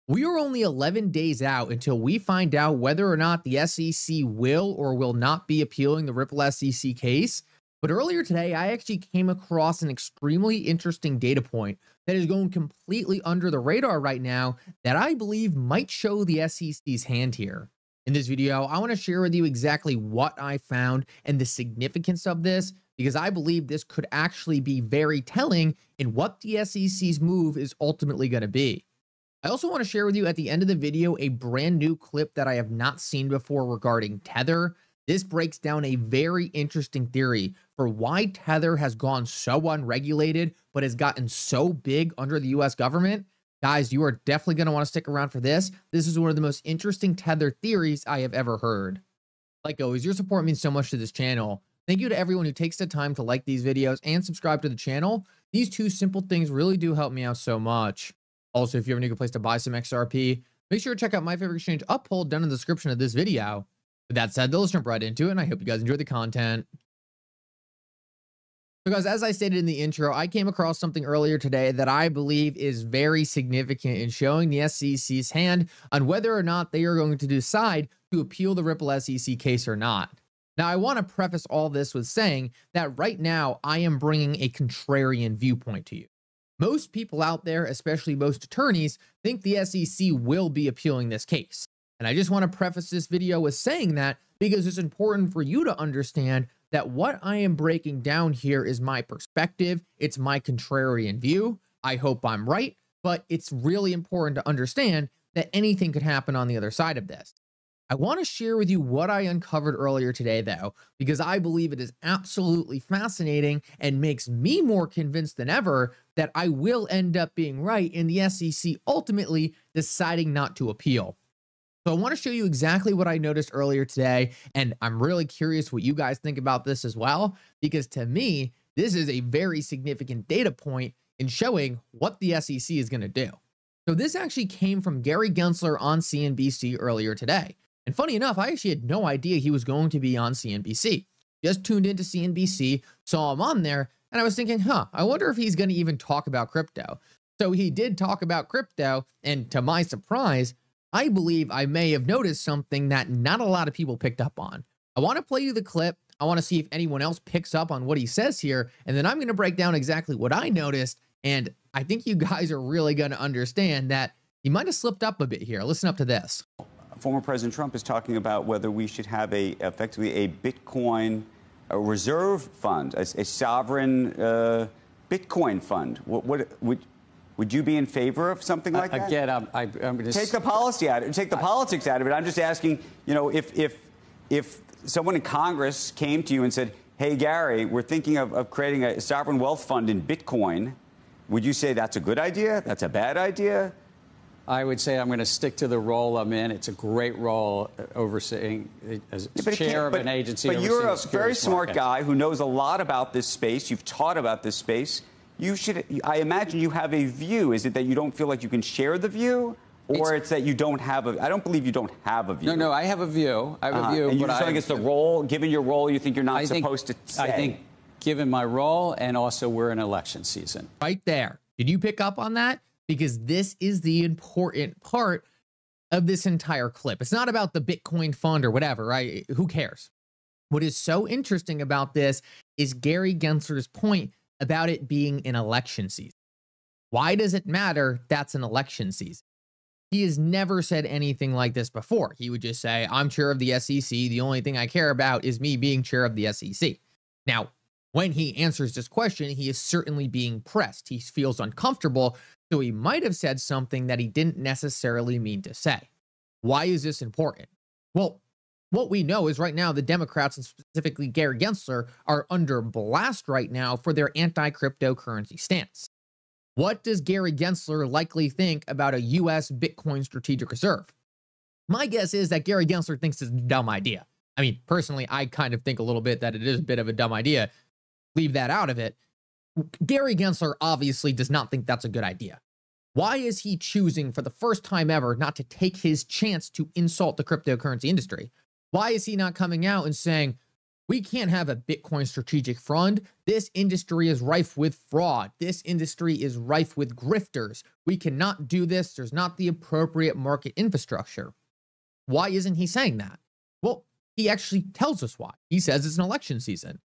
We are only 11 days out until we find out whether or not the SEC will or will not be appealing the Ripple SEC case. But earlier today, I actually came across an extremely interesting data point that is going completely under the radar right now that I believe might show the SEC's hand here. In this video, I want to share with you exactly what I found and the significance of this, because I believe this could actually be very telling in what the SEC's move is ultimately going to be. I also want to share with you at the end of the video a brand new clip that I have not seen before regarding Tether. This breaks down a very interesting theory for why Tether has gone so unregulated, but has gotten so big under the US government. Guys, you are definitely going to want to stick around for this. This is one of the most interesting Tether theories I have ever heard. Like always, your support means so much to this channel. Thank you to everyone who takes the time to like these videos and subscribe to the channel. These two simple things really do help me out so much. Also, if you ever need a place to buy some XRP, make sure to check out my favorite exchange, Uphold, down in the description of this video. With that said, let's jump right into it, and I hope you guys enjoy the content. Because as I stated in the intro, I came across something earlier today that I believe is very significant in showing the SEC's hand on whether or not they are going to decide to appeal the Ripple SEC case or not. Now, I want to preface all this with saying that right now, I am bringing a contrarian viewpoint to you. Most people out there, especially most attorneys, think the SEC will be appealing this case. And I just want to preface this video with saying that because it's important for you to understand that what I am breaking down here is my perspective. It's my contrarian view. I hope I'm right, but it's really important to understand that anything could happen on the other side of this. I want to share with you what I uncovered earlier today, though, because I believe it is absolutely fascinating and makes me more convinced than ever that I will end up being right in the SEC ultimately deciding not to appeal. So I want to show you exactly what I noticed earlier today, and I'm really curious what you guys think about this as well, because to me, this is a very significant data point in showing what the SEC is going to do. So this actually came from Gary Gensler on CNBC earlier today. And funny enough, I actually had no idea he was going to be on CNBC. Just tuned into CNBC, saw him on there, and I was thinking, I wonder if he's going to even talk about crypto. So he did talk about crypto, and to my surprise, I believe I may have noticed something that not a lot of people picked up on. I want to play you the clip. I want to see if anyone else picks up on what he says here, and then I'm going to break down exactly what I noticed, and I think you guys are really going to understand that he might have slipped up a bit here. Listen up to this. Former President Trump is talking about whether we should have effectively a Bitcoin reserve fund, a sovereign Bitcoin fund. Would you be in favor of something like that? Again, I'm going to take the policy out of it, take the politics out of it. I'm just asking, if someone in Congress came to you and said, "Hey, Gary, we're thinking of creating a sovereign wealth fund in Bitcoin," would you say that's a good idea? That's a bad idea? I would say I'm going to stick to the role I'm in. It's a great role overseeing as chair of an agency. But you're a very smart guy who knows a lot about this space. You've taught about this space. You should. I imagine you have a view. Is it that you don't feel like you can share the view, or it's that you don't have a? I don't believe you don't have a view. No, I have a view. I have a view. And you're saying it's the role. Given your role, you think you're not supposed to say. I think, given my role, and also we're in election season. Right there. Did you pick up on that? Because this is the important part of this entire clip. It's not about the Bitcoin fund or whatever, right? Who cares? What is so interesting about this is Gary Gensler's point about it being an election season. Why does it matter that's an election season? He has never said anything like this before. He would just say, I'm chair of the SEC. The only thing I care about is me being chair of the SEC. Now, when he answers this question, he is certainly being pressed. He feels uncomfortable, so he might have said something that he didn't necessarily mean to say. Why is this important? Well, what we know is right now the Democrats, and specifically Gary Gensler, are under blast right now for their anti-cryptocurrency stance. What does Gary Gensler likely think about a U.S. Bitcoin strategic reserve? My guess is that Gary Gensler thinks it's a dumb idea. I mean, personally, I kind of think a little bit that it is a bit of a dumb idea. Leave that out of it. Gary Gensler obviously does not think that's a good idea. Why is he choosing for the first time ever not to take his chance to insult the cryptocurrency industry? Why is he not coming out and saying, We can't have a Bitcoin strategic fund. This industry is rife with fraud. This industry is rife with grifters. We cannot do this. There's not the appropriate market infrastructure. Why isn't he saying that? Well, he actually tells us why. He says it's an election season.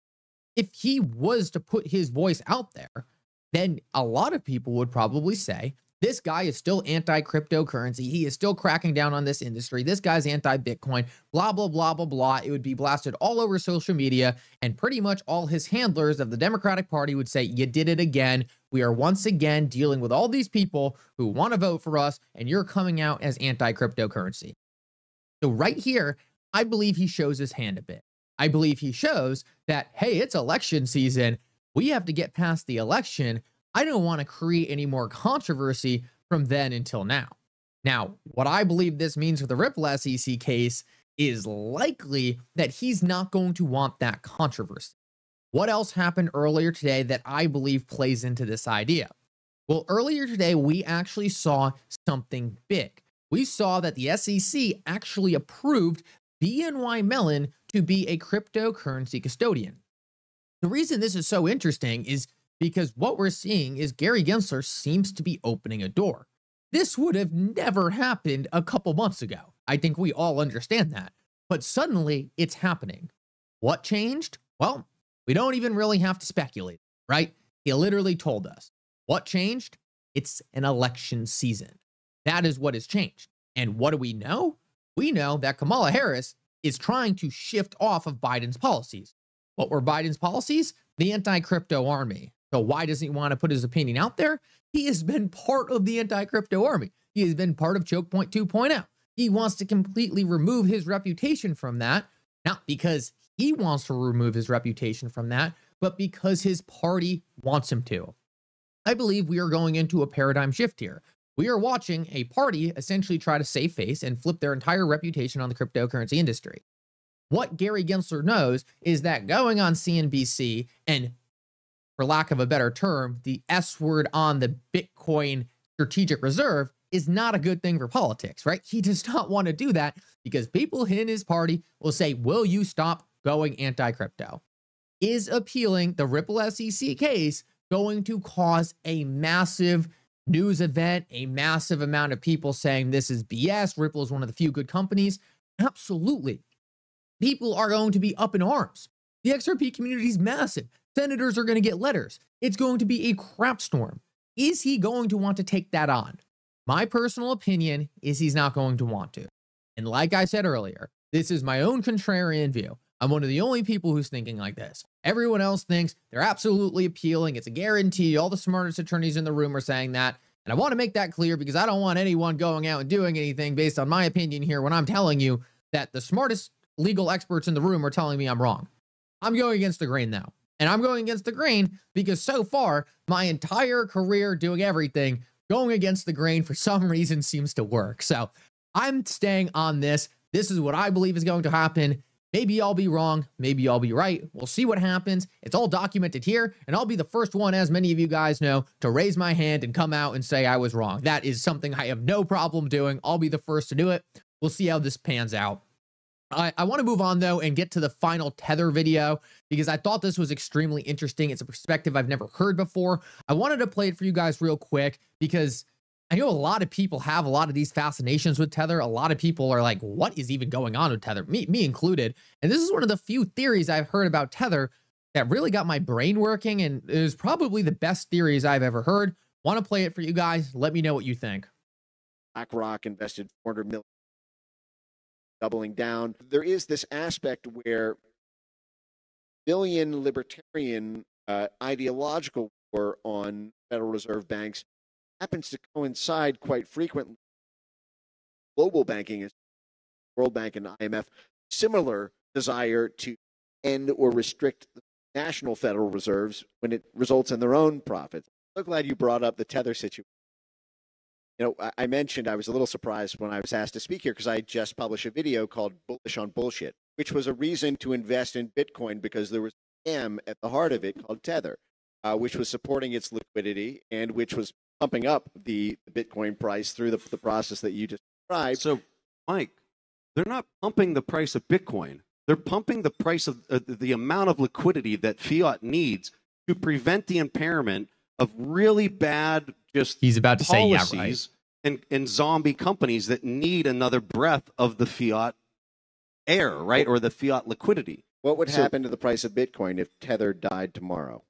If he was to put his voice out there, then a lot of people would probably say, this guy is still anti-cryptocurrency. He is still cracking down on this industry. This guy's anti-Bitcoin, blah, blah, blah, blah, blah. It would be blasted all over social media, and pretty much all his handlers of the Democratic Party would say, you did it again. We are once again dealing with all these people who want to vote for us, and you're coming out as anti-cryptocurrency. So right here, I believe he shows his hand a bit. I believe he shows that, hey, it's election season. We have to get past the election. I don't want to create any more controversy from then until now. Now, what I believe this means for the Ripple SEC case is likely that he's not going to want that controversy. What else happened earlier today that I believe plays into this idea? Well, earlier today, we actually saw something big. We saw that the SEC actually approved BNY Mellon to be a cryptocurrency custodian. The reason this is so interesting is because what we're seeing is Gary Gensler seems to be opening a door. This would have never happened a couple months ago. I think we all understand that. But suddenly, it's happening. What changed? Well, we don't even really have to speculate, right? He literally told us. What changed? It's an election season. That is what has changed. And what do we know? We know that Kamala Harris is trying to shift off of Biden's policies. What were Biden's policies? The anti-crypto army. So why doesn't he want to put his opinion out there? He has been part of the anti-crypto army. He has been part of Choke Point 2.0. He wants to completely remove his reputation from that, not because he wants to remove his reputation from that, but because his party wants him to. I believe we are going into a paradigm shift here. We are watching a party essentially try to save face and flip their entire reputation on the cryptocurrency industry. What Gary Gensler knows is that going on CNBC and, for lack of a better term, the S word on the Bitcoin strategic reserve is not a good thing for politics, right? He does not want to do that because people in his party will say, will you stop going anti-crypto? Is appealing the Ripple SEC case going to cause a massive news event, a massive amount of people saying this is BS, Ripple is one of the few good companies? Absolutely. People are going to be up in arms. The XRP community is massive. Senators are going to get letters. It's going to be a crap storm. Is he going to want to take that on? My personal opinion is he's not going to want to. And like I said earlier, this is my own contrarian view. I'm one of the only people who's thinking like this. Everyone else thinks they're absolutely appealing. It's a guarantee. All the smartest attorneys in the room are saying that. And I want to make that clear because I don't want anyone going out and doing anything based on my opinion here when I'm telling you that the smartest legal experts in the room are telling me I'm wrong. I'm going against the grain now. And I'm going against the grain because so far, my entire career doing everything, going against the grain for some reason seems to work. So I'm staying on this. This is what I believe is going to happen. Maybe I'll be wrong. Maybe I'll be right. We'll see what happens. It's all documented here. And I'll be the first one, as many of you guys know, to raise my hand and come out and say I was wrong. That is something I have no problem doing. I'll be the first to do it. We'll see how this pans out. I want to move on, though, and get to the final Tether video because I thought this was extremely interesting. It's a perspective I've never heard before. I wanted to play it for you guys real quick because I know a lot of people have a lot of these fascinations with Tether. A lot of people are like, what is even going on with Tether? Me included. And this is one of the few theories I've heard about Tether that really got my brain working, and it was probably the best theories I've ever heard. Want to play it for you guys? Let me know what you think. BlackRock invested $400 million, doubling down. There is this aspect where billion libertarian ideological war on Federal Reserve banks happens to coincide quite frequently. Global banking is World Bank and IMF, similar desire to end or restrict national Federal Reserves when it results in their own profits. I'm so glad you brought up the Tether situation. You know, I mentioned I was a little surprised when I was asked to speak here because I just published a video called Bullish on Bullshit, which was a reason to invest in Bitcoin because there was a scam at the heart of it called Tether, which was supporting its liquidity and which was pumping up the Bitcoin price through the process that you just described. So, Mike, they're not pumping the price of Bitcoin. They're pumping the price of the amount of liquidity that fiat needs to prevent the impairment of really bad He's about to policies say, yeah, right. and zombie companies that need another breath of the fiat air, right? Or the fiat liquidity. What would happen to the price of Bitcoin if Tether died tomorrow?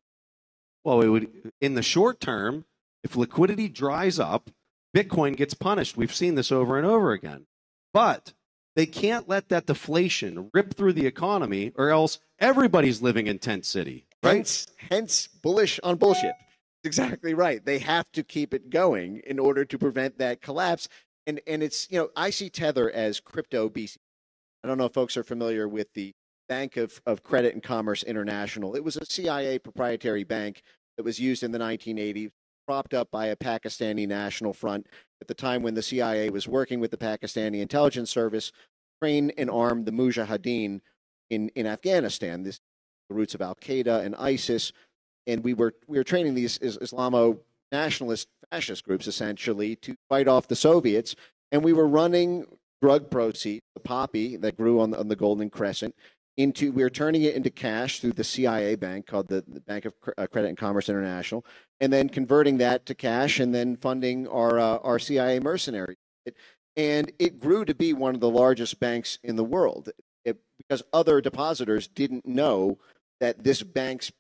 Well, it would, in the short term, if liquidity dries up, Bitcoin gets punished. We've seen this over and over again. But they can't let that deflation rip through the economy, or else everybody's living in Tent City, right? Hence bullish on bullshit. Exactly right. They have to keep it going in order to prevent that collapse. And it's, I see Tether as crypto BC. I don't know if folks are familiar with the Bank of Credit and Commerce International. It was a CIA proprietary bank that was used in the 1980s, propped up by a Pakistani National Front at the time when the CIA was working with the Pakistani intelligence service, train and arm the Mujahideen in Afghanistan. This the roots of Al Qaeda and ISIS. And we were training these Islamo nationalist fascist groups essentially to fight off the Soviets. And we were running drug proceeds, the poppy that grew on the Golden Crescent, we were turning it into cash through the CIA bank called the Bank of Credit and Commerce International, and then converting that to cash and then funding our CIA mercenaries. And it grew to be one of the largest banks in the world because other depositors didn't know that this bank's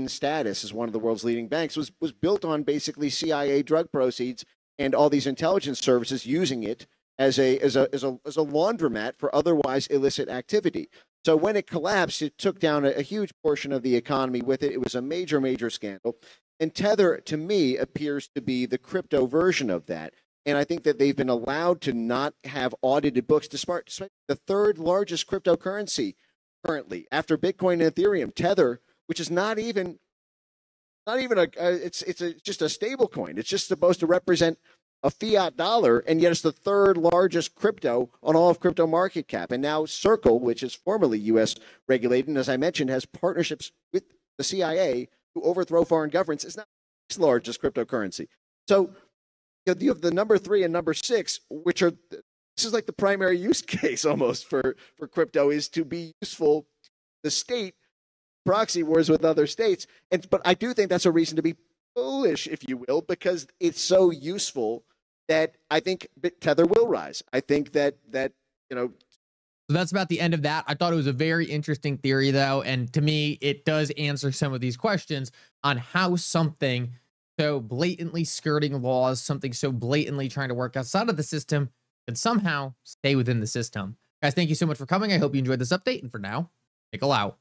status as one of the world's leading banks was built on basically CIA drug proceeds and all these intelligence services using it as a laundromat for otherwise illicit activity. So when it collapsed, it took down a huge portion of the economy with it. It was a major, major scandal. And Tether, to me, appears to be the crypto version of that. And I think that they've been allowed to not have audited books, despite the third largest cryptocurrency currently after Bitcoin and Ethereum. Tether, which is it's just a stable coin. It's just supposed to represent a fiat dollar, and yet it's the third largest crypto on all of crypto market cap. And now Circle, which is formerly U.S. regulated, and as I mentioned, has partnerships with the CIA to overthrow foreign governments, is now the largest cryptocurrency. So you have the number 3 and number 6, which are, this is like the primary use case almost for crypto, is to be useful to the state, proxy wars with other states. But I do think that's a reason to be bullish, if you will, because it's so useful that I think Tether will rise. I think that So that's about the end of that. I thought it was a very interesting theory, though, and to me, it does answer some of these questions on how something so blatantly skirting laws, something so blatantly trying to work outside of the system, can somehow stay within the system. Guys, thank you so much for coming. I hope you enjoyed this update, and for now, Mickle out.